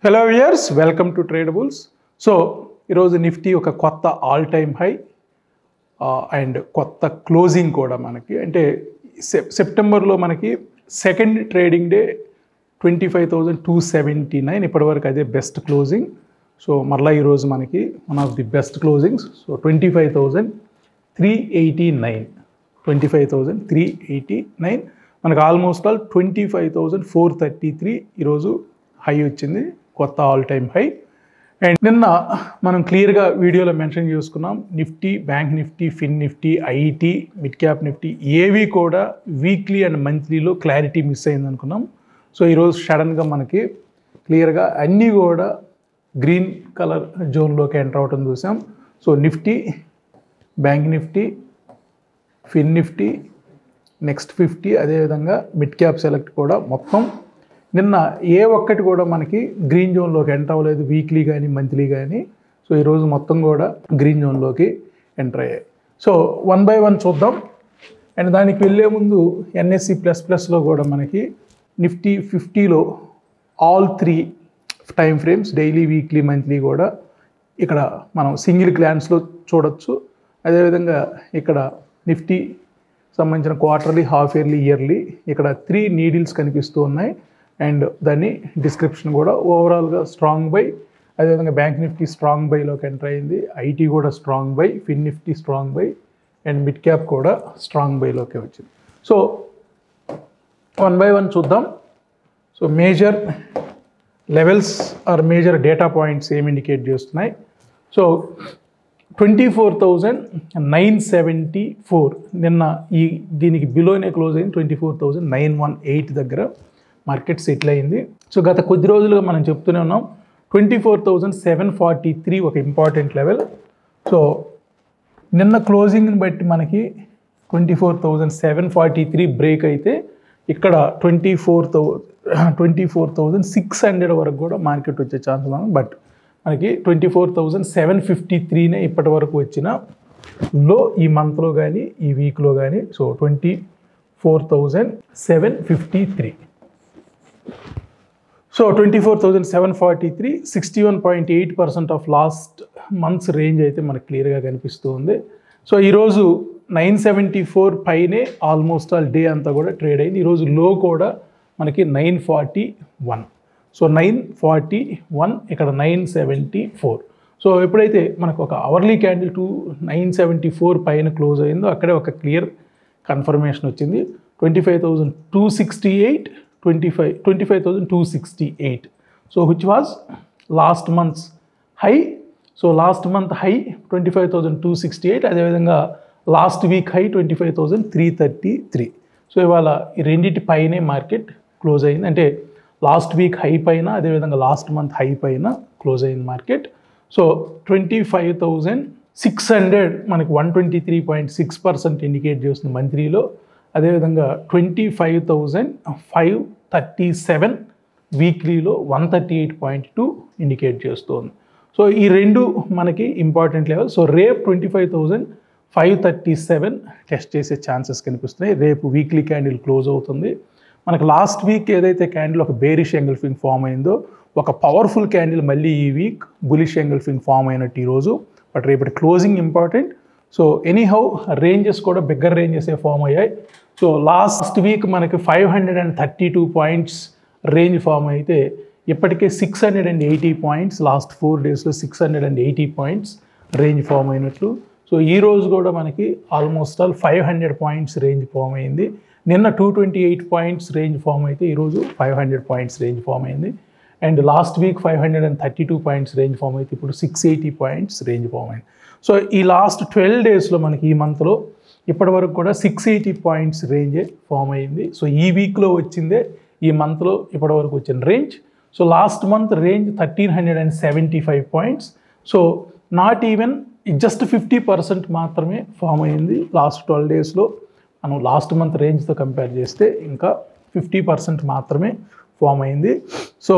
Hello viewers, welcome to Tradables. So ఈరోజు Nifty ఒక కొత్త ఆల్ టైమ్ హై అండ్ కొత్త క్లోజింగ్ కూడా మనకి అంటే సెప్టెంబర్లో మనకి సెకండ్ ట్రేడింగ్ డే 25,279 ఇప్పటివరకు అదే బెస్ట్ క్లోజింగ్. సో మరలా ఈరోజు మనకి one of the best closings. So 25,389 మనకు ఆల్మోస్ట్ ఆల్ 25,433 ఈరోజు హై వచ్చింది, కొత్త ఆల్ టైమ్ హై. అండ్ నిన్న మనం క్లియర్గా వీడియోలో మెన్షన్ చేసుకున్నాం, Nifty, bank Nifty, fin Nifty, IT, mid cap Nifty ఏవి కూడా వీక్లీ అండ్ మంత్లీలో క్లారిటీ మిస్ అయింది అనుకున్నాం. సో ఈరోజు సడన్గా మనకి క్లియర్గా అన్నీ కూడా గ్రీన్ కలర్ జోన్లోకి ఎంటర్ అవటం చూసాం. So Nifty, bank Nifty, fin Nifty, next 50, అదేవిధంగా మిడ్ క్యాప్ సెలెక్ట్ కూడా మొత్తం నిన్న ఏ ఒక్కటి కూడా మనకి గ్రీన్ జోన్లోకి ఎంటర్ అవ్వలేదు, వీక్లీ కానీ మంత్లీ కానీ. సో ఈరోజు మొత్తం కూడా గ్రీన్ జోన్లోకి ఎంటర్ అయ్యాయి. సో వన్ బై వన్ చూద్దాం. అండ్ దానికి వెళ్ళే ముందు ఎన్ఎస్సి ప్లస్లో కూడా మనకి నిఫ్టీ 50లో all 3 time frames, daily, weekly, monthly కూడా ఇక్కడ మనం సింగిల్ గ్లాన్స్లో చూడొచ్చు. అదేవిధంగా ఇక్కడ నిఫ్టీ సంబంధించిన క్వార్టర్లీ, హాఫ్ ఇయర్లీ, ఇయర్లీ ఇక్కడ 3 నీడిల్స్ కనిపిస్తూ ఉన్నాయి. అండ్ దాన్ని డిస్క్రిప్షన్ కూడా ఓవరాల్గా స్ట్రాంగ్ బై. అదేవిధంగా బ్యాంక్ నిఫ్టీ స్ట్రాంగ్ బైలోకి ఎంటర్ అయింది, ఐటీ కూడా strong buy, fin Nifty strong buy, and mid cap కూడా స్ట్రాంగ్ బైలోకి వచ్చింది. సో వన్ బై వన్ చూద్దాం. So major levels or major data points ఏమి ఇండికేట్ చేస్తున్నాయి. సో 24,974 నిన్న దీనికి బిలోనే క్లోజ్ అయింది. 24,918 దగ్గర మార్కెట్ సెటిల్ అయింది. సో గత కొద్ది రోజులుగా మనం చెప్తూనే ఉన్నాం, 24,743 ఒక ఇంపార్టెంట్ లెవెల్. సో నిన్న క్లోజింగ్ని బట్టి మనకి 24,743 బ్రేక్ అయితే ఇక్కడ 24,600 వరకు కూడా మార్కెట్ వచ్చే ఛాన్స్ ఉంది. బట్ మనకి 24,753 ఇప్పటి వరకు వచ్చిన లో ఈ మంత్లో కానీ ఈ వీక్లో కానీ. So 24,753. So 24,743 61.8% of last months range అయితే మనకు క్లియర్గా కనిపిస్తూ ఉంది. సో ఈరోజు 974 పైనే ఆల్మోస్ట్ ఆల్ డే అంతా కూడా ట్రేడ్ అయింది. ఈరోజు లో కూడా మనకి 941. సో 941, ఇక్కడ 974. సో ఎప్పుడైతే మనకు ఒక అవర్లీ క్యాండిల్ 974 పైన క్లోజ్ అయిందో అక్కడే ఒక క్లియర్ కన్ఫర్మేషన్ వచ్చింది. 25,268, 25,268. So which was last months high. So last month high 25,268. అదేవిధంగా లాస్ట్ వీక్ హై 25,333. సో ఇవాళ ఈ రెండింటి పైనే మార్కెట్ క్లోజ్ అయింది. అంటే లాస్ట్ వీక్ హై పైన, అదేవిధంగా లాస్ట్ మంత్ హై పైన క్లోజ్ అయింది మార్కెట్. సో 25,600 మనకి 123.6% ఇండికేట్ చేస్తుంది మంత్లీలో. అదేవిధంగా 25,537 వీక్లీలో 138.2 ఇండికేట్ చేస్తుంది. సో ఈ రెండు మనకి ఇంపార్టెంట్ లెవెల్. సో రేపు 25,537 టెస్ట్ చేసే ఛాన్సెస్ కనిపిస్తున్నాయి. రేపు వీక్లీ క్యాండిల్ క్లోజ్ అవుతుంది. మనకు లాస్ట్ వీక్ ఏదైతే క్యాండిల్ ఒక బేరిష్ ఎంగల్ఫింగ్ ఫామ్ అయిందో, ఒక పవర్ఫుల్ క్యాండిల్ మళ్ళీ ఈ వీక్ బులిష్ ఎంగల్ఫింగ్ ఫామ్ అయినట్టు ఈరోజు. బట్ రేపటి closing important. So anyhow ranges కూడా బిగ్గర్ రేంజెసే ఫామ్ అయ్యాయి. సో లాస్ట్ వీక్ మనకి 532 పాయింట్స్ రేంజ్ ఫామ్ అయితే ఇప్పటికే 680 పాయింట్స్, లాస్ట్ 4 డేస్లో 680 పాయింట్స్ రేంజ్ ఫామ్ అయినట్లు. సో ఈరోజు కూడా మనకి almost all 500 points range form అయింది. నిన్న 228 పాయింట్స్ రేంజ్ ఫామ్ అయితే ఈరోజు 500 పాయింట్స్ రేంజ్ ఫామ్ అయింది. And last week 532 points range form అయితే ఇప్పుడు 680 పాయింట్స్ రేంజ్ ఫామ్ అయింది. సో ఈ లాస్ట్ 12 డేస్లో మనకి ఈ మంత్లో ఇప్పటి వరకు కూడా 680 పాయింట్స్ రేంజే ఫామ్ అయింది. సో ఈ వీక్లో వచ్చిందే ఈ మంత్లో ఇప్పటి వరకు వచ్చిన range. So last month range 1,375 points. So not even just 50% మాత్రమే ఫామ్ అయింది లాస్ట్ 12 డేస్లో. మనం లాస్ట్ మంత్ రేంజ్తో కంపేర్ చేస్తే ఇంకా 50% మాత్రమే ఫామ్ అయింది. సో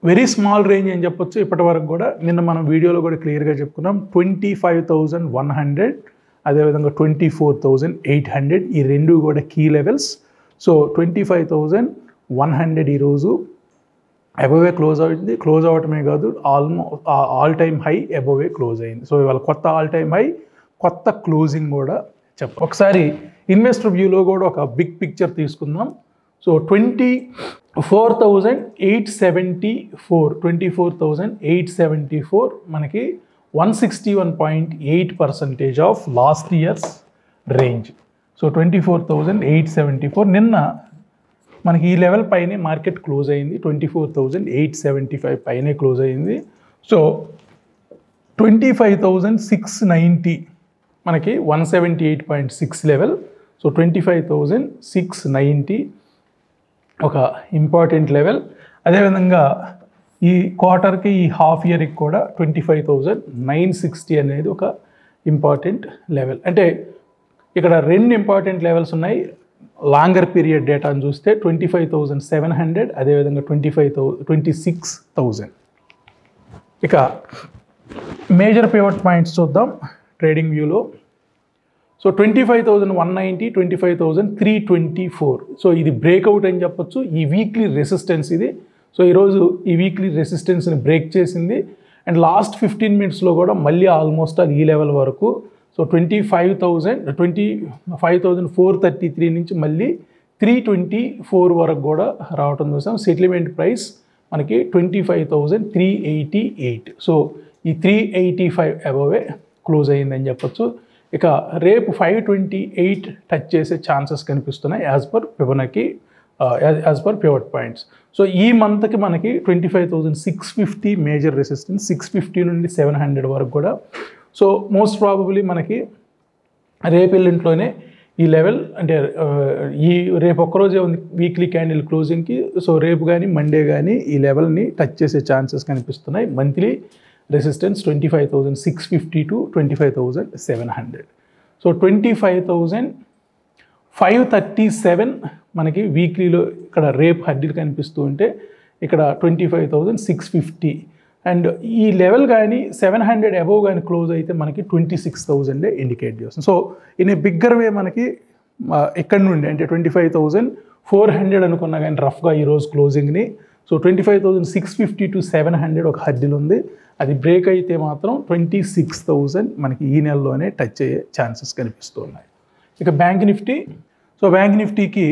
వెరీ స్మాల్ రేంజ్ అని చెప్పొచ్చు ఇప్పటి వరకు కూడా. నిన్న మనం వీడియోలో కూడా క్లియర్గా చెప్పుకున్నాం, 25,100, అదేవిధంగా 24,800 ఈ రెండు కూడా కీ లెవెల్స్. సో 25,100 ఈరోజు అబోవే క్లోజ్ అయింది. క్లోజ్ అవటమే కాదు, all time high above close అయింది. సో ఇవాళ కొత్త ఆల్ టైమ్ హై, కొత్త క్లోజింగ్ కూడా ఒకసారి ఇన్వెస్టర్ వ్యూలో కూడా ఒక బిగ్ పిక్చర్ తీసుకుందాం. సో 24,874 మనకి 161.8% of last years range. So 24,874 నిన్న మనకి ఈ లెవెల్ పైనే మార్కెట్ క్లోజ్ అయింది. 24,875 పైనే క్లోజ్ అయింది. సో 25,690 మనకి 178.6 లెవెల్. సో 25,690 ఒక ఇంపార్టెంట్ లెవెల్. అదేవిధంగా ఈ క్వార్టర్కి, ఈ హాఫ్ ఇయర్కి కూడా 25,960 అనేది ఒక ఇంపార్టెంట్ లెవెల్. అంటే ఇక్కడ రెండు ఇంపార్టెంట్ లెవెల్స్ ఉన్నాయి. లాంగర్ పీరియడ్ డేటాను చూస్తే 25,700, అదేవిధంగా 26,000. ఇక మేజర్ పివట్ పాయింట్స్ చూద్దాం ట్రేడింగ్ వ్యూలో. సో 25,190, 25,324. సో ఇది బ్రేక్అవుట్ అని చెప్పొచ్చు. ఈ వీక్లీ రెసిస్టెన్స్ ఇది. సో ఈరోజు ఈ వీక్లీ రెసిస్టెన్స్ని బ్రేక్ చేసింది. అండ్ లాస్ట్ 15 మినిట్స్లో కూడా మళ్ళీ ఆల్మోస్ట్ ఈ లెవెల్ వరకు, సో 25,433 నుంచి మళ్ళీ 324 వరకు కూడా రావటం చూసాం. సెటిల్మెంట్ ప్రైస్ మనకి 25,388. సో ఈ 385 అబోవే క్లోజ్ అయ్యిందని చెప్పొచ్చు. ఇక రేపు 528 టచ్ చేసే ఛాన్సెస్ కనిపిస్తున్నాయి as per pivot points. So ఈ మంత్కి మనకి 25,650 మేజర్ రెసిస్టెన్స్, 650 నుండి 700 వరకు కూడా. సో మోస్ట్ ప్రాబబ్లీ మనకి రేపు ఎల్లుంట్లోనే ఈ లెవెల్, అంటే ఈ రేపు ఒక్కరోజే ఉంది వీక్లీ క్యాండిల్ క్లోజింగ్కి. సో రేపు కానీ మండే కానీ ఈ లెవెల్ని టచ్ చేసే ఛాన్సెస్ కనిపిస్తున్నాయి. Monthly resistance 25,650 to 25,700. సో 25,537 మనకి వీక్లీలో ఇక్కడ రేపు హర్డిల్ కనిపిస్తూ ఉంటే, ఇక్కడ 25,650. అండ్ ఈ లెవెల్ కానీ 700 అబోవ్ కానీ క్లోజ్ అయితే మనకి 26,000 ఇండికేట్ చేస్తుంది. సో ఇన్ ఏ బిగ్గర్ వే మనకి ఇక్కడ నుండి అంటే 25,400 అనుకున్నా కానీ రఫ్గా ఈరోజు క్లోజింగ్ని, సో 25,650 to 700 ఒక హర్డిల్ ఉంది. అది బ్రేక్ అయితే మాత్రం 26,000 మనకి ఈ నెలలోనే టచ్ అయ్యే ఛాన్సెస్ కనిపిస్తున్నాయి. ఇక బ్యాంక్ నిఫ్టీ. సో బ్యాంక్ నిఫ్టీకి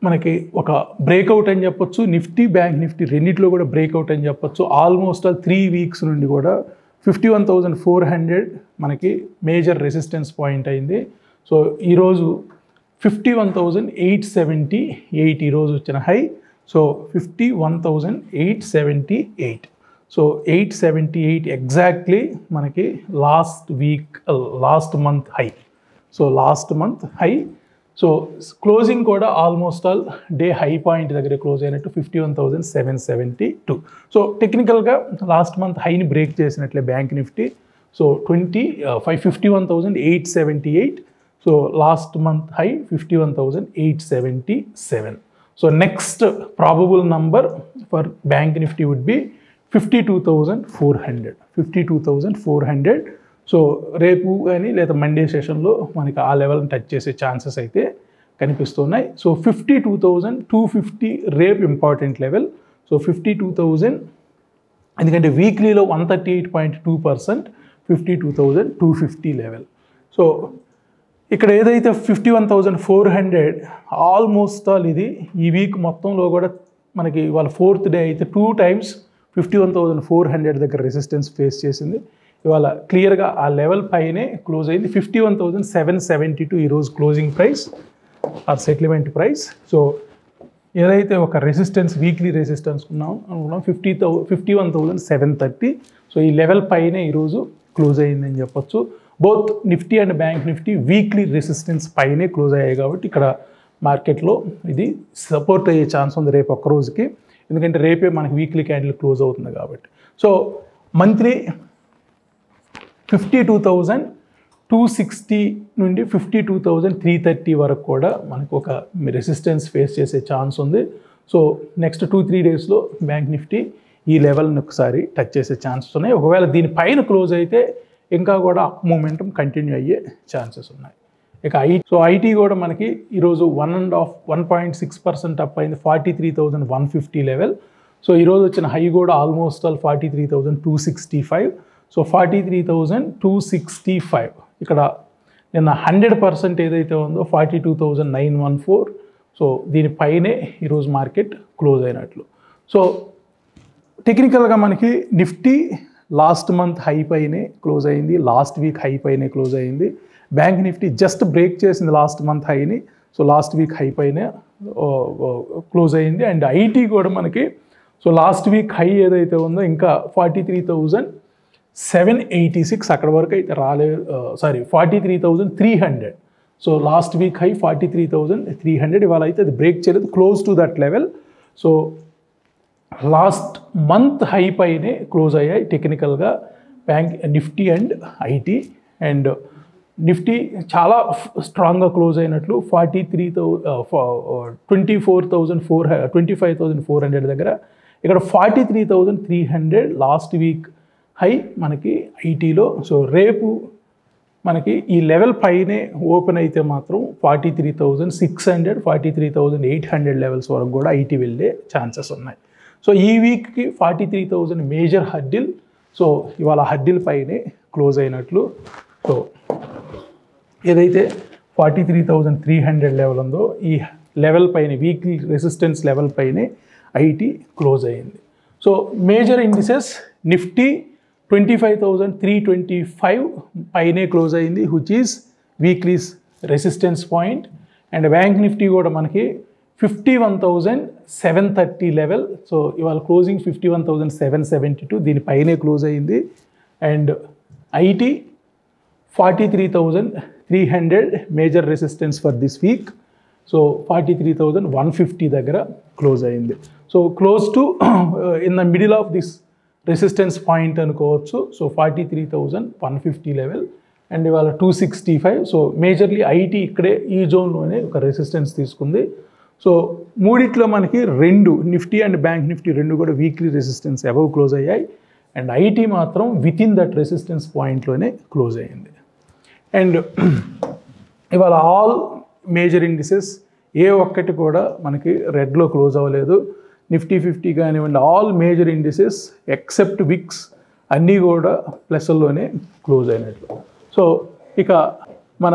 మనకి ఒక బ్రేక్అవుట్ అని చెప్పొచ్చు. నిఫ్టీ, బ్యాంక్ నిఫ్టీ రెండిట్లో కూడా బ్రేక్అవుట్ అని చెప్పొచ్చు. ఆల్మోస్ట్ 3 వీక్స్ నుండి కూడా 51,400 మనకి మేజర్ రెసిస్టెన్స్ పాయింట్ అయింది. సో ఈరోజు 51,878 ఈరోజు వచ్చిన హై. సో 51,878. సో 878 ఎగ్జాక్ట్లీ మనకి last month high. So last month high. So closing కూడా ఆల్మోస్ట్ డే హై పాయింట్ దగ్గర క్లోజ్ అయినట్టు 51,772. సో టెక్నికల్గా లాస్ట్ మంత్ హైని బ్రేక్ చేసినట్లే bank Nifty. So 51,878. So last month high 51,877. So next probable number for bank Nifty would be 52,400. 52,400. So రేపు కానీ లేదా Monday సెషన్లో మనకి ఆ లెవెల్ని టచ్ చేసే ఛాన్సెస్ అయితే కనిపిస్తున్నాయి. సో 52,250 రేపు ఇంపార్టెంట్ లెవెల్. సో 52,000 ఎందుకంటే వీక్లీలో 138.2%, 52,250 లెవెల్. సో ఇక్కడ ఏదైతే 51,400 ఆల్మోస్ట్ ఇది ఈ వీక్ మొత్తంలో కూడా మనకి ఇవాళ 4th డే అయితే 2 times 51,400 దగ్గర రెసిస్టెన్స్ ఫేస్ చేసింది. ఇవాళ క్లియర్గా ఆ లెవెల్ పైనే క్లోజ్ అయింది. 51,772 ఈరోజు closing price or settlement price. So ఏదైతే ఒక రెసిస్టెన్స్, వీక్లీ రెసిస్టెన్స్ అనుకున్నాం 51,730. సో ఈ లెవెల్ పైనే ఈరోజు క్లోజ్ అయ్యిందని చెప్పొచ్చు. Both Nifty and bank Nifty weekly resistance పైనే క్లోజ్ అయ్యాయి కాబట్టి ఇక్కడ మార్కెట్లో ఇది సపోర్ట్ అయ్యే ఛాన్స్ ఉంది రేపు ఒక్క రోజుకి. ఎందుకంటే రేపే మనకి వీక్లీ క్యాండిల్ క్లోజ్ అవుతుంది కాబట్టి. సో మంత్లీ 52,260 నుండి 52,330 వరకు కూడా మనకు ఒక రెసిస్టెన్స్ ఫేస్ చేసే ఛాన్స్ ఉంది. సో నెక్స్ట్ 2-3 డేస్లో బ్యాంక్ నిఫ్టీ ఈ లెవెల్ని ఒకసారి టచ్ చేసే ఛాన్సెస్ ఉన్నాయి. ఒకవేళ దీనిపైన క్లోజ్ అయితే ఇంకా కూడా అప్ మూమెంటం కంటిన్యూ అయ్యే ఛాన్సెస్ ఉన్నాయి. ఇక ఐటీ కూడా మనకి ఈరోజు 1.6% అప్ అయింది, 43,150 లెవెల్. సో ఈరోజు వచ్చిన హై కూడా ఆల్మోస్ట్ ఆల్ 43,265. సో 43,265 ఇక్కడ నిన్న 100% ఏదైతే ఉందో 42,914. సో దీనిపైనే ఈరోజు మార్కెట్ క్లోజ్ అయినట్లు. సో టెక్నికల్గా మనకి నిఫ్టీ లాస్ట్ మంత్ హై పైనే క్లోజ్ అయింది, లాస్ట్ వీక్ హై పైనే క్లోజ్ అయింది. బ్యాంక్ నిఫ్టీ జస్ట్ బ్రేక్ చేసింది లాస్ట్ మంత్ హైని. సో లాస్ట్ వీక్ హై పైనే క్లోజ్ అయింది. అండ్ ఐటీ కూడా మనకి సో లాస్ట్ వీక్ హై ఏదైతే ఉందో ఇంకా 43,786 అక్కడ వరకు అయితే రాలేదు. 43,300. So last week high 43,300. ఇవాళ అయితే అది బ్రేక్ చేయలేదు, close to that level. So last month high పైనే క్లోజ్ అయ్యాయి టెక్నికల్గా bank Nifty and IT. And Nifty చాలా స్ట్రాంగ్గా క్లోజ్ అయినట్లు 25,400 దగ్గర. ఇక్కడ 43,300 లాస్ట్ వీక్ హై మనకి ఐటీలో. సో రేపు మనకి ఈ లెవెల్ పైనే ఓపెన్ అయితే మాత్రం 43,600, 43,800 లెవెల్స్ వరకు కూడా ఐటీ వెళ్ళే ఛాన్సెస్ ఉన్నాయి. సో ఈ వీక్కి 43,000 మేజర్ హడ్డిల్. సో ఇవాళ హడ్డిల్ పైనే క్లోజ్ అయినట్లు. సో ఏదైతే 43,300 లెవెల్ ఉందో ఈ లెవెల్ పైన వీక్లీ రెసిస్టెన్స్ లెవెల్ పైనే ఐటీ క్లోజ్ అయ్యింది. సో మేజర్ ఇండిసెస్ నిఫ్టీ 25,325 పైనే క్లోజ్ అయింది, which is weeklies resistance point. And bank Nifty కూడా మనకి 51,730 లెవెల్. సో ఇవాళ క్లోజింగ్ 51,772 దీనిపైనే క్లోజ్ అయింది. And IT 43,300 major resistance for this week. So 43,150 దగ్గర క్లోజ్ అయింది. So close to in the middle of this resistance point అనుకోవచ్చు. So 43,150 level and ఇవాళ 265. So majorly IT ఇక్కడే ఈ జోన్లోనే ఒక రెసిస్టెన్స్ తీసుకుంది. సో మూడిట్లో మనకి రెండు నిఫ్టీ అండ్ బ్యాంక్ నిఫ్టీ రెండు కూడా వీక్లీ రెసిస్టెన్స్ అబవ్ క్లోజ్ అయ్యాయి. అండ్ ఐటీ మాత్రం విత్ ఇన్ దట్ రెసిస్టెన్స్ పాయింట్లోనే క్లోజ్ అయ్యింది. అండ్ ఇవాళ ఆల్ మేజర్ ఇండిసెస్ ఏ ఒక్కటి కూడా మనకి రెడ్లో క్లోజ్ అవ్వలేదు. నిఫ్టీ 50 కానివ్వండి, all major indices except VIX అన్నీ కూడా ప్లస్లోనే క్లోజ్ అయినట్లు. సో ఇక మన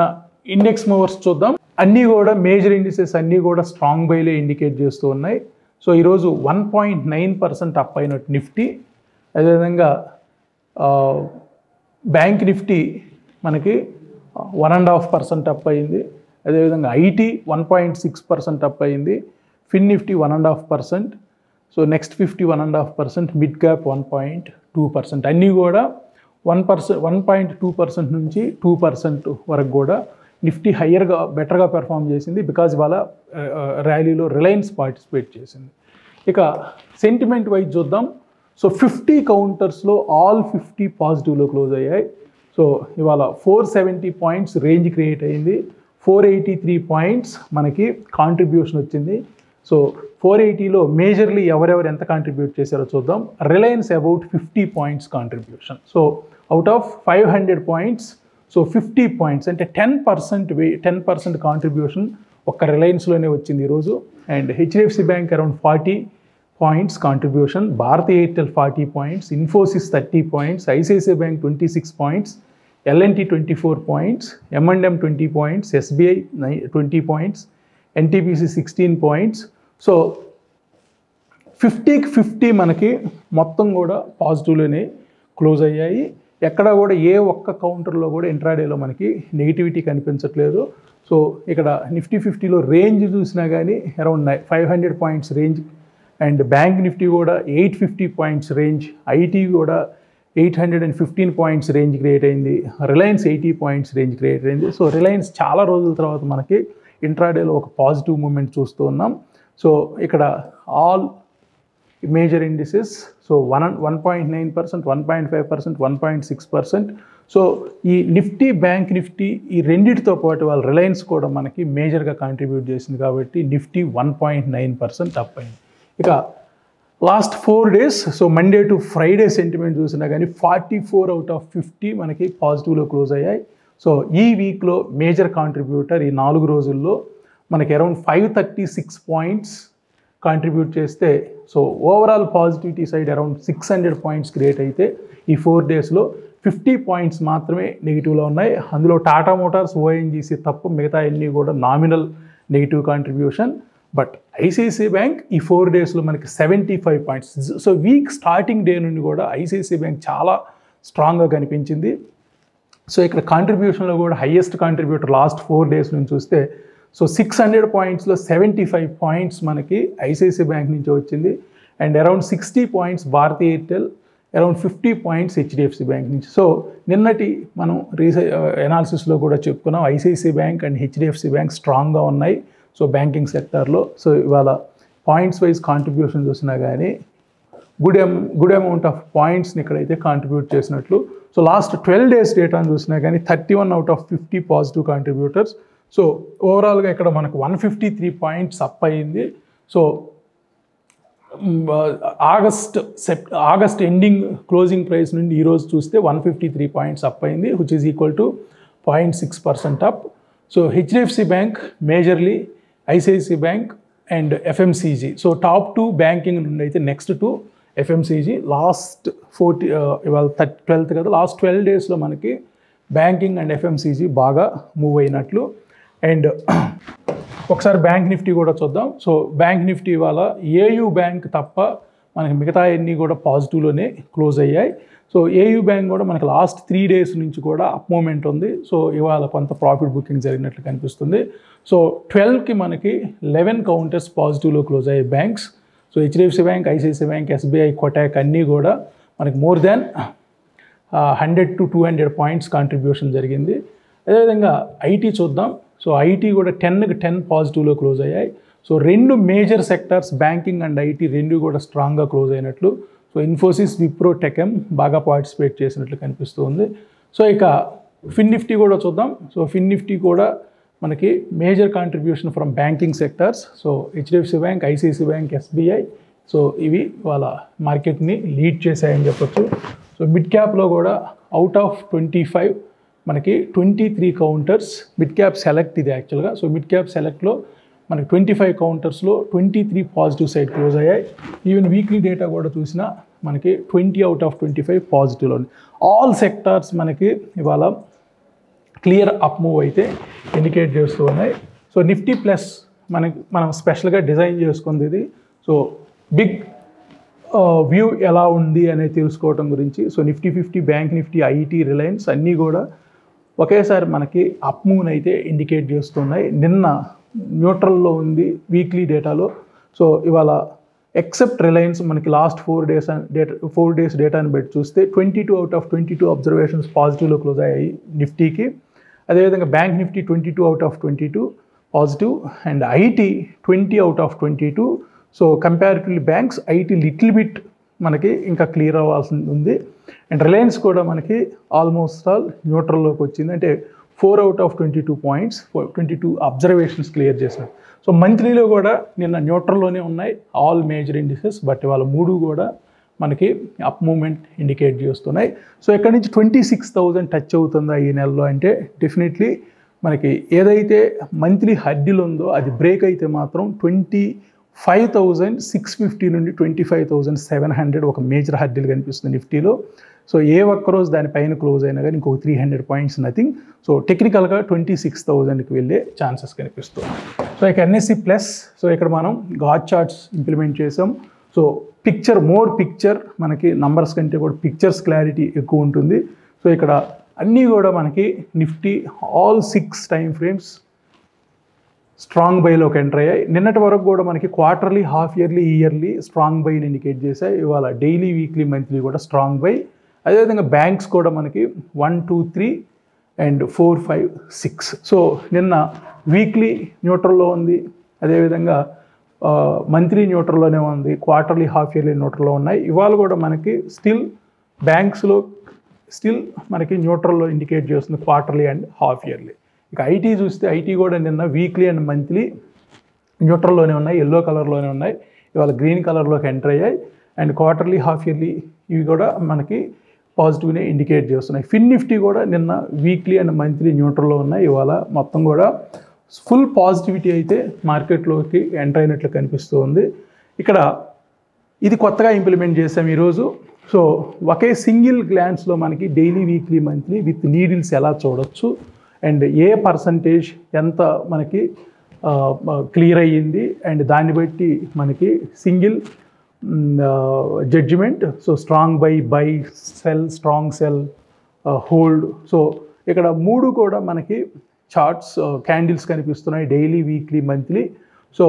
ఇండెక్స్ మూవర్స్ చూద్దాం. అన్నీ కూడా మేజర్ ఇండిసెస్ అన్నీ కూడా స్ట్రాంగ్ బైలే ఇండికేట్ చేస్తూ ఉన్నాయి. సో ఈరోజు 1.9% అప్ అయినట్టు నిఫ్టీ. అదేవిధంగా బ్యాంక్ నిఫ్టీ మనకి 1.5% అప్ అయింది. అదేవిధంగా ఐటీ 1.6% అప్ అయింది. Fin Nifty 1.5%. So next 50 1.5%, mid cap 1.2%. అన్నీ కూడా 1.2% నుంచి 2% వరకు కూడా నిఫ్టీ హయ్యర్గా బెటర్గా పెర్ఫామ్ చేసింది. బికాజ్ ఇవాళ ర్యాలీలో రిలయన్స్ పార్టిసిపేట్ చేసింది. ఇక సెంటిమెంట్ వైజ్ చూద్దాం. సో 50 కౌంటర్స్లో ఆల్ 50 పాజిటివ్లో క్లోజ్ అయ్యాయి. సో ఇవాళ 470 పాయింట్స్ రేంజ్ క్రియేట్ అయింది. 483 పాయింట్స్ మనకి కాంట్రిబ్యూషన్ వచ్చింది. సో 480లో మేజర్లీ ఎవరెవరు ఎంత కాంట్రిబ్యూట్ చేశారో చూద్దాం. Reliance about 50 points contribution. So out of 500 points, so 50 points అంటే 10% కాంట్రిబ్యూషన్ ఒక్క రిలయన్స్లోనే వచ్చింది ఈరోజు. And HDFC bank around 40 points contribution, Bharti Airtel 40 points, Infosys 30 points, ICICI bank 26 points, L and T 24 points, M&M 20 points, SBI 20 points, NTPC 16 points. So 50కి 50 మనకి మొత్తం కూడా పాజిటివ్లోనే close అయ్యాయి. ఎక్కడా కూడా ఏ ఒక్క కౌంటర్లో కూడా ఇంట్రాడేలో మనకి నెగిటివిటీ కనిపించట్లేదు. సో ఇక్కడ నిఫ్టీ 50లో రేంజ్ చూసినా కానీ around 500 points range. And bank Nifty కూడా 850 పాయింట్స్ రేంజ్, ఐటీ కూడా 815 పాయింట్స్ రేంజ్ క్రియేట్ అయింది, రిలయన్స్ 80 పాయింట్స్ రేంజ్ క్రియేట్ అయింది. సో రిలయన్స్ చాలా రోజుల తర్వాత మనకి ఇంట్రాడేలో ఒక పాజిటివ్ మూమెంట్ చూస్తూ ఉన్నాం. సో ఇక్కడ all major indices so 1.9%, 1.5%, 1.6%. So ఈ నిఫ్టీ బ్యాంక్ నిఫ్టీ ఈ రెండింటితో పాటు వాళ్ళ రిలయన్స్ కూడా మనకి మేజర్గా కాంట్రిబ్యూట్ చేసింది కాబట్టి నిఫ్టీ 1.9% అప్ అయింది. ఇక last 4 days so Monday to Friday sentiment చూసినా కానీ 44 out of 50 మనకి పాజిటివ్లో క్లోజ్ అయ్యాయి. సో ఈ వీక్లో మేజర్ కాంట్రిబ్యూటర్ ఈ 4 రోజుల్లో మనకి అరౌండ్ 536 పాయింట్స్ కాంట్రిబ్యూట్ చేస్తే so overall positivity side around 600 points create అయితే ఈ 4 డేస్లో 50 పాయింట్స్ మాత్రమే నెగిటివ్లో ఉన్నాయి. అందులో టాటా మోటార్స్, ఓఎన్జీసీ తప్ప మిగతా అన్నీ కూడా nominal negative contribution. But ICICI bank ఈ 4 డేస్లో మనకి 75 points. So weak starting day నుండి కూడా ఐసిఐసిఐ బ్యాంక్ చాలా స్ట్రాంగ్గా కనిపించింది. సో ఇక్కడ కాంట్రిబ్యూషన్లో కూడా హైయెస్ట్ కాంట్రిబ్యూటర్ లాస్ట్ 4 డేస్ నుంచి చూస్తే సో 600 పాయింట్స్లో 75 పాయింట్స్ మనకి ఐసిఐసిఐ బ్యాంక్ నుంచి వచ్చింది. And around 60 points Bharti Airtel, around 50 points HDFC bank నుంచి. సో నిన్నటి మనం ఎనాలిసిస్లో కూడా చెప్పుకున్నాం ICICI bank and HDFC bank స్ట్రాంగ్గా ఉన్నాయి సో బ్యాంకింగ్ సెక్టార్లో. సో ఇవాళ పాయింట్స్ వైజ్ కాంట్రిబ్యూషన్ చూసినా కానీ గుడ్ అమౌంట్ ఆఫ్ పాయింట్స్ని ఇక్కడైతే కాంట్రిబ్యూట్ చేసినట్లు. సో లాస్ట్ 12 డేస్ డేటాను చూసినా కానీ 31 out of 50 positive contributors. So ఓవరాల్గా ఇక్కడ మనకు 153 పాయింట్స్ అప్ అయ్యింది. So August ending closing price నుండి ఈరోజు చూస్తే 153 పాయింట్స్ అప్ అయింది, which is equal to 0.6% up. So HDFC bank majorly, ICICI bank and FMCG. So top 2 banking నుండి అయితే నెక్స్ట్ 2 ఎఫ్ఎంసీజీ. లాస్ట్ 40 ఇవాళ 12th కదా, లాస్ట్ 12 డేస్లో మనకి బ్యాంకింగ్ అండ్ ఎఫ్ఎంసీజీ బాగా మూవ్ అయినట్లు. అండ్ ఒకసారి బ్యాంక్ నిఫ్టీ కూడా చూద్దాం. సో బ్యాంక్ నిఫ్టీ ఇవాళ ఏయూ బ్యాంక్ తప్ప మనకి మిగతా అన్నీ కూడా పాజిటివ్లోనే క్లోజ్ అయ్యాయి. సో ఏయూ బ్యాంక్ కూడా మనకి లాస్ట్ 3 డేస్ నుంచి కూడా అప్ మూమెంట్ ఉంది. సో ఇవాళ కొంత ప్రాఫిట్ బుకింగ్ జరిగినట్లు కనిపిస్తుంది. సో 12కి మనకి 11 కౌంటర్స్ పాజిటివ్లో క్లోజ్ అయ్యాయి banks. So HDFC bank, ICICI bank, SBI, Kotak అన్నీ కూడా మనకి more than 100 to 200 points contribution జరిగింది. అదేవిధంగా ఐటీ చూద్దాం. సో ఐటీ కూడా 10కి 10 పాజిటివ్లో క్లోజ్ అయ్యాయి. So 2 major sectors banking and IT 2 కూడా స్ట్రాంగ్గా క్లోజ్ అయినట్లు. సో ఇన్ఫోసిస్, విప్రో, టెకెమ్ బాగా పార్టిసిపేట్ చేసినట్లు కనిపిస్తుంది. సో ఇక ఫిన్ నిఫ్టీ కూడా చూద్దాం. సో ఫిన్ నిఫ్టీ కూడా మనకి major contribution from banking sectors. So HDFC bank, ICICI bank, SBI, so ఇవి వాళ్ళ మార్కెట్ని లీడ్ చేశాయని చెప్పొచ్చు. సో మిడ్ క్యాప్లో కూడా అవుట్ ఆఫ్ 25 మనకి 23 కౌంటర్స్, మిడ్ క్యాప్ సెలెక్ట్ ఇది యాక్చువల్గా. సో మిడ్ క్యాప్ సెలెక్ట్లో మనకి 25 కౌంటర్స్లో 23 పాజిటివ్ సైడ్ క్లోజ్ అయ్యాయి. ఈవెన్ వీక్లీ డేటా కూడా చూసినా మనకి 20 out of 25 పాజిటివ్లో ఉంది. ఆల్ సెక్టార్స్ మనకి ఇవాళ క్లియర్ అప్ మూవ్ అయితే ఇండికేట్ చేస్తూ ఉన్నాయి. సో నిఫ్టీ ప్లస్ మనం స్పెషల్గా డిజైన్ చేసుకుంది ఇది. సో బిగ్ వ్యూ ఎలా ఉంది అనేది తెలుసుకోవడం గురించి. So Nifty 50, bank Nifty, IT, Reliance అన్నీ కూడా ఒకేసారి మనకి అప్ మూవ్ని అయితే ఇండికేట్ చేస్తున్నాయి. నిన్న న్యూట్రల్లో ఉంది వీక్లీ డేటాలో. సో ఇవాళ ఎక్సెప్ట్ రిలయన్స్ మనకి లాస్ట్ 4 డేస్ డేటాని బట్టి చూస్తే 22 out of 22 అబ్జర్వేషన్స్ పాజిటివ్లో క్లోజ్ అయ్యాయి నిఫ్టీకి. అదేవిధంగా bank Nifty 22 out of 22 positive and IT 20 out of 22. So comparatively banks, IT little bit మనకి ఇంకా క్లియర్ అవ్వాల్సి ఉంది. అండ్ రిలయన్స్ కూడా మనకి ఆల్మోస్ట్ ఆల్ న్యూట్రల్లోకి వచ్చింది. అంటే 4 out of 22 points, 22 observations clear చేసినారు. సో మంత్లీలో కూడా నిన్న న్యూట్రల్లోనే ఉన్నాయి ఆల్ మేజర్ ఇండిసెస్. బట్ ఇవాళ 3 కూడా మనకి అప్ మూమెంట్ ఇండికేట్ చేస్తున్నాయి. సో ఇక్కడ నుంచి 26,000 టచ్ అవుతుందా ఈ నెలలో అంటే డెఫినెట్లీ మనకి ఏదైతే మంత్లీ హర్డిల్ ఉందో అది బ్రేక్ అయితే మాత్రం 25,650 నుండి 25,700 ఒక మేజర్ హర్డిల్ కనిపిస్తుంది నిఫ్టీలో. సో ఏ ఒక్కరోజు దానిపైన క్లోజ్ అయినా కానీ ఇంకొక 300 పాయింట్స్ నథింగ్. సో టెక్నికల్గా 26,000కి వెళ్ళే ఛాన్సెస్ కనిపిస్తుంది. సో ఇక ఎన్ఎస్సి ప్లస్, సో ఇక్కడ మనం గాడ్ చార్ట్స్ ఇంప్లిమెంట్ చేసాం. సో మోర్ పిక్చర్ మనకి నంబర్స్ కంటే కూడా పిక్చర్స్ క్లారిటీ ఎక్కువ ఉంటుంది. సో ఇక్కడ అన్నీ కూడా మనకి Nifty all 6 time frames strong బైలోకి ఎంటర్ అయ్యాయి. నిన్నటి వరకు కూడా మనకి quarterly, half yearly, yearly strong బైని ఇండికేట్ చేశాయి. ఇవాళ డైలీ, వీక్లీ, మంత్లీ కూడా స్ట్రాంగ్ బై. అదేవిధంగా బ్యాంక్స్ కూడా మనకి 1, 2, 3 అండ్ 4, 5, 6. సో నిన్న వీక్లీ న్యూట్రల్లో ఉంది, అదేవిధంగా మంత్లీ న్యూట్రల్లోనే ఉంది, క్వార్టర్లీ, హాఫ్ ఇయర్లీ న్యూట్రల్లో ఉన్నాయి. ఇవాళ కూడా మనకి బ్యాంక్స్లో మనకి న్యూట్రల్లో ఇండికేట్ చేస్తుంది క్వార్టర్లీ అండ్ హాఫ్ ఇయర్లీ. ఇక ఐటీ చూస్తే ఐటీ కూడా నిన్న వీక్లీ అండ్ మంత్లీ న్యూట్రల్లోనే ఉన్నాయి, ఎల్లో కలర్లోనే ఉన్నాయి. ఇవాళ గ్రీన్ కలర్లోకి ఎంటర్ అయ్యాయి. అండ్ క్వార్టర్లీ, హాఫ్ ఇయర్లీ ఇవి కూడా మనకి పాజిటివ్నే ఇండికేట్ చేస్తున్నాయి. ఫిన్ నిఫ్టీ కూడా నిన్న వీక్లీ అండ్ మంత్లీ న్యూట్రల్లో ఉన్నాయి. ఇవాళ మొత్తం కూడా ఫుల్ పాజిటివిటీ అయితే మార్కెట్లోకి ఎంటర్ అయినట్లు కనిపిస్తూ ఉంది. ఇక్కడ ఇది కొత్తగా ఇంప్లిమెంట్ చేసాం ఈరోజు. సో ఒకే సింగిల్ గ్లాన్స్లో మనకి daily, weekly, monthly with needles ఎలా చూడొచ్చు అండ్ ఏ పర్సంటేజ్ ఎంత మనకి క్లియర్ అయ్యింది అండ్ దాన్ని బట్టి మనకి single judgement. So strong buy sell, strong sell, hold. So ఇక్కడ 3 కూడా మనకి చార్ట్స్ క్యాండిల్స్ కనిపిస్తున్నాయి డైలీ, వీక్లీ, మంత్లీ. సో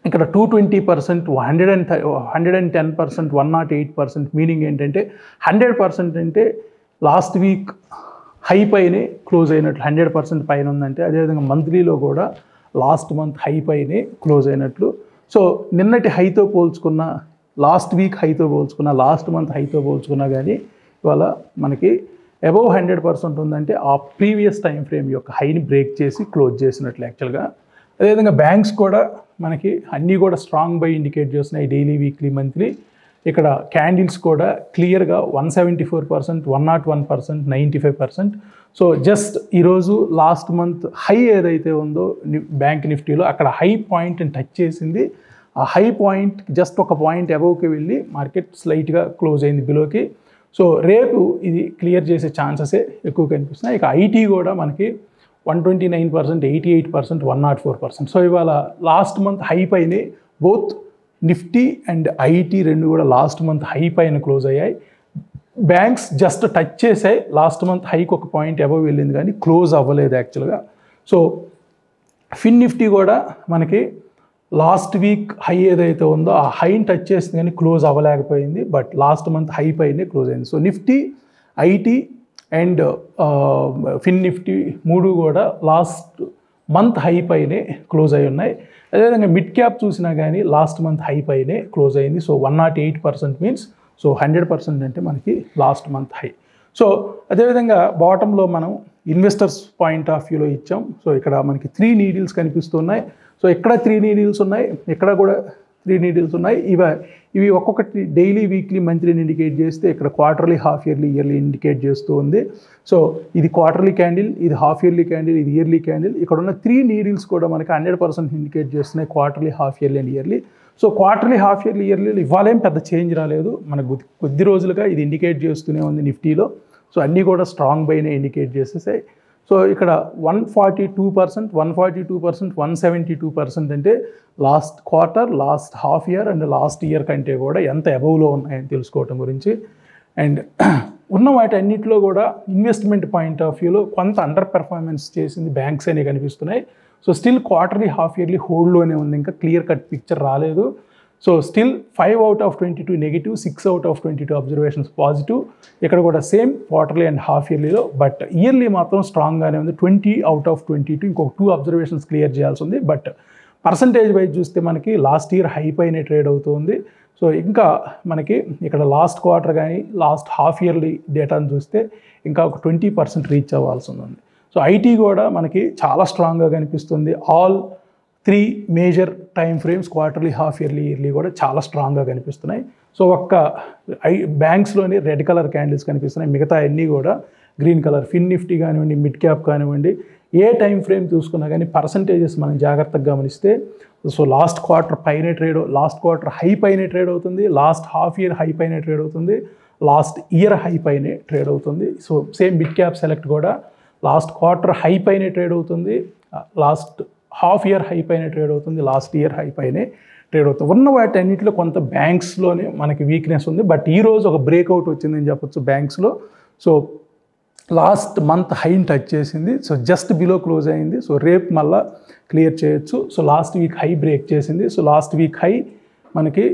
ఇక్కడ 220%, 110%, 108%. మీనింగ్ ఏంటంటే 100% అంటే లాస్ట్ వీక్ హై పైనే క్లోజ్ అయినట్లు, 100% పైన ఉందంటే. అదేవిధంగా మంత్లీలో కూడా లాస్ట్ మంత్ హై పైనే క్లోజ్ అయినట్లు. సో నిన్నటి హైతో పోల్చుకున్న, లాస్ట్ వీక్ హైతో పోల్చుకున్న, లాస్ట్ మంత్ హైతో పోల్చుకున్నా కానీ ఇవాళ మనకి అబౌవ్ 100% ఉందంటే ఆ ప్రీవియస్ టైం ఫ్రేమ్ యొక్క హైని బ్రేక్ చేసి క్లోజ్ చేసినట్లు యాక్చువల్గా. అదేవిధంగా బ్యాంక్స్ కూడా మనకి అన్నీ కూడా స్ట్రాంగ్ బై ఇండికేట్ చేస్తున్నాయి డైలీ, వీక్లీ, మంత్లీ. ఇక్కడ క్యాండిల్స్ కూడా క్లియర్గా 174%, 101%, 95%. సో జస్ట్ ఈరోజు లాస్ట్ మంత్ హై ఏదైతే ఉందో బ్యాంక్ నిఫ్టీలో అక్కడ హై పాయింట్ని టచ్ చేసింది. ఆ హై పాయింట్ జస్ట్ ఒక పాయింట్ అబౌవ్కి వెళ్ళి మార్కెట్ స్లైట్గా క్లోజ్ అయింది బిలోకి. సో రేపు ఇది క్లియర్ చేసే ఛాన్సెసే ఎక్కువ కనిపిస్తున్నాయి. ఇక ఐటీ కూడా మనకి 129%, 88%, 104%. సో ఇవాళ లాస్ట్ మంత్ హై పైనే బోత్ నిఫ్టీ అండ్ ఐటీ 2 కూడా లాస్ట్ మంత్ హై పైన క్లోజ్ అయ్యాయి. బ్యాంక్స్ జస్ట్ టచ్ చేసాయి, లాస్ట్ మంత్ హైకి ఒక పాయింట్ అబవ్ వెళ్ళింది కానీ క్లోజ్ అవ్వలేదు యాక్చువల్గా. సో ఫిన్ నిఫ్టీ కూడా మనకి లాస్ట్ వీక్ హై ఏదైతే ఉందో ఆ హైని టచ్ చేసింది కానీ క్లోజ్ అవ్వలేకపోయింది. బట్ లాస్ట్ మంత్ హై పైనే క్లోజ్ అయింది. So Nifty, IT and fin Nifty 3 కూడా లాస్ట్ మంత్ హై పైనే క్లోజ్ అయి ఉన్నాయి. అదేవిధంగా మిడ్ క్యాప్ చూసినా కానీ లాస్ట్ మంత్ హై పైనే క్లోజ్ అయింది. సో 108% మీన్స్ సో 100% అంటే మనకి లాస్ట్ మంత్ హై. సో అదేవిధంగా బాటంలో మనం ఇన్వెస్టర్స్ పాయింట్ ఆఫ్ వ్యూలో ఇచ్చాం. సో ఇక్కడ మనకి 3 నీడిల్స్ కనిపిస్తున్నాయి. సో ఇక్కడ 3 నీడిల్స్ ఉన్నాయి, ఇక్కడ కూడా 3 నీడిల్స్ ఉన్నాయి. ఇవి ఒక్కొక్కటి డైలీ, వీక్లీ, మంత్లీని ఇండికేట్ చేస్తే ఇక్కడ quarterly, half yearly, yearly indicate చేస్తూ ఉంది. సో ఇది క్వార్టర్లీ క్యాండిల్, ఇది హాఫ్ ఇయర్లీ క్యాండిల్, ఇది ఇయర్లీ క్యాండిల్. ఇక్కడ ఉన్న 3 నీడిల్స్ కూడా మనకి 100% ఇండికేట్ చేస్తున్నాయి quarterly, half yearly and yearly. So quarterly, half yearly, yearly ఇవ్వాలేం పెద్ద చేంజ్ రాలేదు. మనకు కొద్ది రోజులుగా ఇది ఇండికేట్ చేస్తూనే ఉంది నిఫ్టీలో. సో అన్నీ కూడా స్ట్రాంగ్ బైనే ఇండికేట్ చేసేసాయి. సో ఇక్కడ 142%, 142%, 172% అంటే last quarter, last half year and last year కంటే కూడా ఎంత అబవ్లో ఉన్నాయని తెలుసుకోవటం గురించి. అండ్ ఉన్న వాటి అన్నింటిలో కూడా ఇన్వెస్ట్మెంట్ పాయింట్ ఆఫ్ వ్యూలో కొంత అండర్ పెర్ఫార్మెన్స్ చేసింది బ్యాంక్స్ అనే కనిపిస్తున్నాయి. So still quarterly, half yearly హోల్డ్లోనే ఉంది, ఇంకా క్లియర్ కట్ పిక్చర్ రాలేదు. So still 5 out of 22 negative, 6 out of 22 observations positive. ఇక్కడ కూడా సేమ్ క్వార్టర్లీ అండ్ హాఫ్ ఇయర్లీలో. బట్ ఇయర్లీ మాత్రం స్ట్రాంగ్గానే ఉంది, 20 out of 22. ఇంకొక 2 అబ్జర్వేషన్స్ క్లియర్ చేయాల్సి ఉంది. బట్ పర్సంటేజ్ వైజ్ చూస్తే మనకి లాస్ట్ ఇయర్ హై పైనే ట్రేడ్ అవుతుంది. సో ఇంకా మనకి ఇక్కడ లాస్ట్ క్వార్టర్ కానీ లాస్ట్ హాఫ్ ఇయర్లీ డేటాను చూస్తే ఇంకా ఒక 20% రీచ్ అవ్వాల్సి ఉంది. సో ఐటీ కూడా మనకి చాలా స్ట్రాంగ్గా కనిపిస్తుంది. All 3 major time frames quarterly, half yearly, yearly కూడా చాలా స్ట్రాంగ్గా కనిపిస్తున్నాయి. సో ఒక్క బ్యాంక్స్లోని రెడ్ కలర్ క్యాండిల్స్ కనిపిస్తున్నాయి, మిగతా అన్నీ కూడా గ్రీన్ కలర్. ఫిన్ నిఫ్టీ కానివ్వండి, మిడ్ క్యాప్ కానివ్వండి, ఏ టైం ఫ్రేమ్ చూసుకున్నా కానీ పర్సంటేజెస్ మనం జాగ్రత్తగా గమనిస్తే సో లాస్ట్ క్వార్టర్ పైనే ట్రేడ్, లాస్ట్ క్వార్టర్ హై పైనే ట్రేడ్ అవుతుంది, లాస్ట్ హాఫ్ ఇయర్ హై పైనే ట్రేడ్ అవుతుంది, లాస్ట్ ఇయర్ హై పైనే ట్రేడ్ అవుతుంది. So same mid cap select కూడా లాస్ట్ క్వార్టర్ హై పైనే ట్రేడ్ అవుతుంది, లాస్ట్ హాఫ్ ఇయర్ హై పైనే ట్రేడ్ అవుతుంది, లాస్ట్ ఇయర్ హై పైనే ట్రేడ్ అవుతుంది. ఉన్న వాటి అన్నింటిలో కొంత బ్యాంక్స్లోనే మనకి వీక్నెస్ ఉంది. బట్ ఈరోజు ఒక బ్రేక్అవుట్ వచ్చిందని చెప్పొచ్చు బ్యాంక్స్లో. సో లాస్ట్ మంత్ హైని టచ్ చేసింది, సో జస్ట్ బిలో క్లోజ్ అయింది. సో రేపు మళ్ళీ క్లియర్ చేయొచ్చు. So last week high break చేసింది. సో లాస్ట్ వీక్ హై మనకి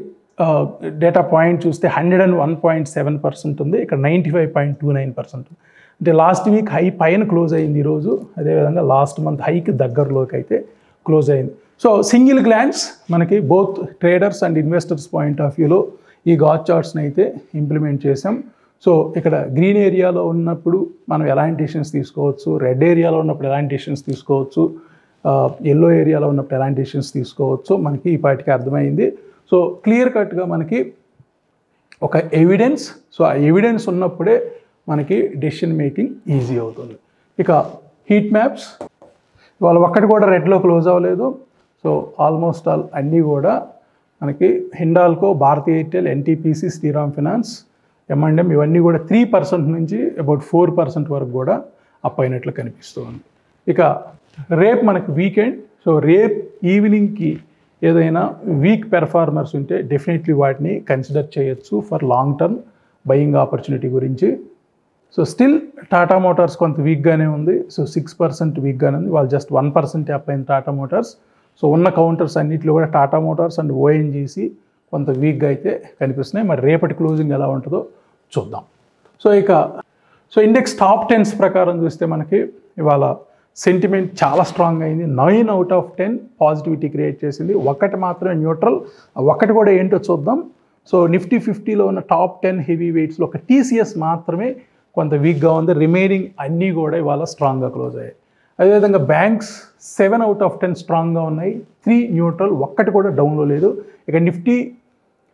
డేటా పాయింట్ చూస్తే 101.7% ఉంది, ఇక్కడ 95.29%. అంటే లాస్ట్ వీక్ హై పైన క్లోజ్ అయింది ఈరోజు. అదేవిధంగా లాస్ట్ మంత్ హైకి దగ్గరలోకి అయితే క్లోజ్ అయింది. సో సింగిల్ గ్లాన్స్ మనకి both traders and investors point of వ్యూలో ఈ గాట్ చార్ట్స్ని అయితే ఇంప్లిమెంట్ చేసాం. సో ఇక్కడ గ్రీన్ ఏరియాలో ఉన్నప్పుడు మనం ఎలాంటి డిసిషన్స్ తీసుకోవచ్చు, రెడ్ ఏరియాలో ఉన్నప్పుడు ఎలాంటి డిసిషన్స్ తీసుకోవచ్చు, ఎల్లో ఏరియాలో ఉన్నప్పుడు ఎలాంటి డిసిషన్స్ తీసుకోవచ్చు మనకి ఈ పాటికి అర్థమైంది. సో క్లియర్ కట్గా మనకి ఒక ఎవిడెన్స్, సో ఆ ఎవిడెన్స్ ఉన్నప్పుడే మనకి డెసిషన్ మేకింగ్ ఈజీ అవుతుంది. ఇక హీట్ మ్యాప్స్ ఇవాళ ఒక్కటి కూడా రెడ్లో క్లోజ్ అవ్వలేదు. సో ఆల్మోస్ట్ ఆల్ అన్నీ కూడా మనకి Hindalco, Bharti Airtel, NTPC, Shriram finance, M&M ఇవన్నీ కూడా 3% నుంచి అబౌట్ 4% వరకు కూడా అప్ అయినట్లు కనిపిస్తుంది. ఇక రేపు మనకి వీకెండ్, సో రేపు ఈవినింగ్కి ఏదైనా వీక్ పెర్ఫార్మర్స్ ఉంటే డెఫినెట్లీ వాటిని కన్సిడర్ చేయొచ్చు for long term buying opportunity గురించి. సో స్టిల్ టాటా మోటార్స్ కొంత వీక్గానే ఉంది. సో 6% వీక్గానే ఉంది. వాళ్ళు జస్ట్ 1% అప్ అయింది టాటా మోటార్స్. సో ఉన్న కౌంటర్స్ అన్నింటిలో కూడా టాటా మోటార్స్ అండ్ ఓఎన్జీసీ కొంత వీక్గా అయితే కనిపిస్తున్నాయి. మరి రేపటి క్లోజింగ్ ఎలా ఉంటుందో చూద్దాం. సో ఇండెక్స్ టాప్ 10s ప్రకారం చూస్తే మనకి ఇవాళ సెంటిమెంట్ చాలా స్ట్రాంగ్ అయింది. 9 out of 10 పాజిటివిటీ క్రియేట్ చేసింది. ఒకటి మాత్రమే న్యూట్రల్. ఒకటి కూడా ఏంటో చూద్దాం. సో నిఫ్టీ 50లో ఉన్న టాప్ 10 హెవీ వెయిట్స్లో ఒక టీసీఎస్ మాత్రమే కొంత వీక్గా ఉంది. రిమైనింగ్ అన్నీ కూడా ఇవాళ స్ట్రాంగ్గా క్లోజ్ అయ్యాయి. అదేవిధంగా బ్యాంక్స్ 7 out of 10 స్ట్రాంగ్గా ఉన్నాయి. 3 న్యూట్రల్, ఒక్కటి కూడా డౌన్లో లేదు. ఇక నిఫ్టీ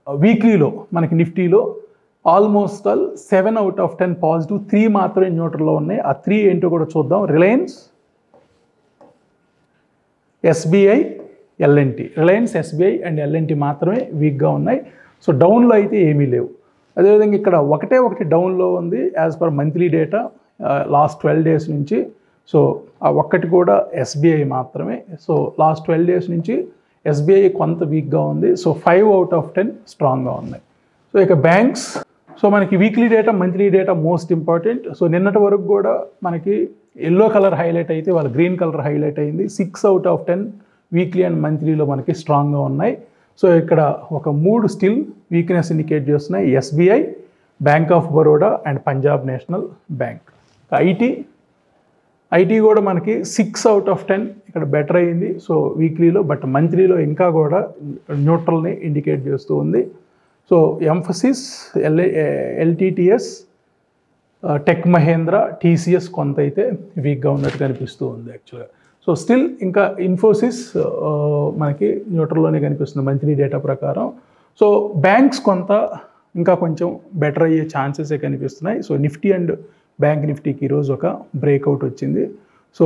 వీక్లీలో మనకి నిఫ్టీలో ఆల్మోస్ట్ 7 out of 10 పాజిటివ్, 3 మాత్రమే న్యూట్రల్లో ఉన్నాయి. ఆ 3 ఏంటో కూడా చూద్దాం. Reliance, SBI, LNT. Reliance, SBI and LNT మాత్రమే వీక్గా ఉన్నాయి. సో డౌన్లో అయితే ఏమీ లేవు. అదేవిధంగా ఇక్కడ ఒకటి డౌన్లో ఉంది as per monthly data last 12 days నుంచి. సో ఆ ఒక్కటి కూడా ఎస్బీఐ మాత్రమే. సో లాస్ట్ 12 days నుంచి ఎస్బీఐ కొంత వీక్గా ఉంది. సో 5 out of 10 స్ట్రాంగ్గా ఉన్నాయి. సో ఇక బ్యాంక్స్, సో మనకి weekly data, monthly data most important. So నిన్నటి వరకు కూడా మనకి ఎల్లో కలర్ హైలైట్ అయితే వాళ్ళ గ్రీన్ కలర్ హైలైట్ అయింది. 6 out of 10 వీక్లీ అండ్ మంత్లీలో మనకి స్ట్రాంగ్గా ఉన్నాయి. సో ఇక్కడ ఒక 3 స్టిల్ వీక్నెస్ ఇండికేట్ చేస్తున్నాయి. SBI, bank of Baroda and Punjab national bank. IT కూడా మనకి 6 out of 10 ఇక్కడ బెటర్ అయింది. సో వీక్లీలో, బట్ మంత్లీలో ఇంకా కూడా న్యూట్రల్ని ఇండికేట్ చేస్తూ ఉంది. So Mphasis, LTTS, tech Mahindra, TCS కొంత అయితే వీక్గా ఉన్నట్టు కనిపిస్తూ ఉంది యాక్చువల్గా. సో స్టిల్ ఇంకా ఇన్ఫోసిస్ మనకి న్యూట్రల్లోనే కనిపిస్తుంది మంత్లీ డేటా ప్రకారం. సో బ్యాంక్స్ కొంత ఇంకా కొంచెం బెటర్ అయ్యే ఛాన్సెసే కనిపిస్తున్నాయి. సో నిఫ్టీ అండ్ బ్యాంక్ నిఫ్టీకి ఈరోజు ఒక బ్రేక్అవుట్ వచ్చింది. సో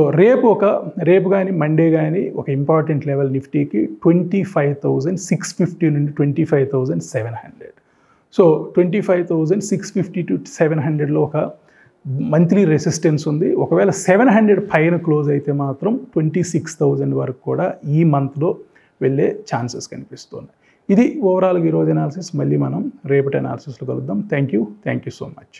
రేపు కానీ మండే కానీ ఒక ఇంపార్టెంట్ లెవెల్ నిఫ్టీకి 25,650 నుండి 25,700. సో 25,650 to 700లో ఒక మంత్లీ రెసిస్టెన్స్ ఉంది. ఒకవేళ 700 పైన క్లోజ్ అయితే మాత్రం 26,000 వరకు కూడా ఈ మంత్లో వెళ్ళే ఛాన్సెస్ కనిపిస్తున్నాయి. ఇది ఓవరాల్గా ఈరోజు అనాలిసిస్. మళ్ళీ మనం రేపటి అనాలిసిస్లో కలుద్దాం. Thank you so much.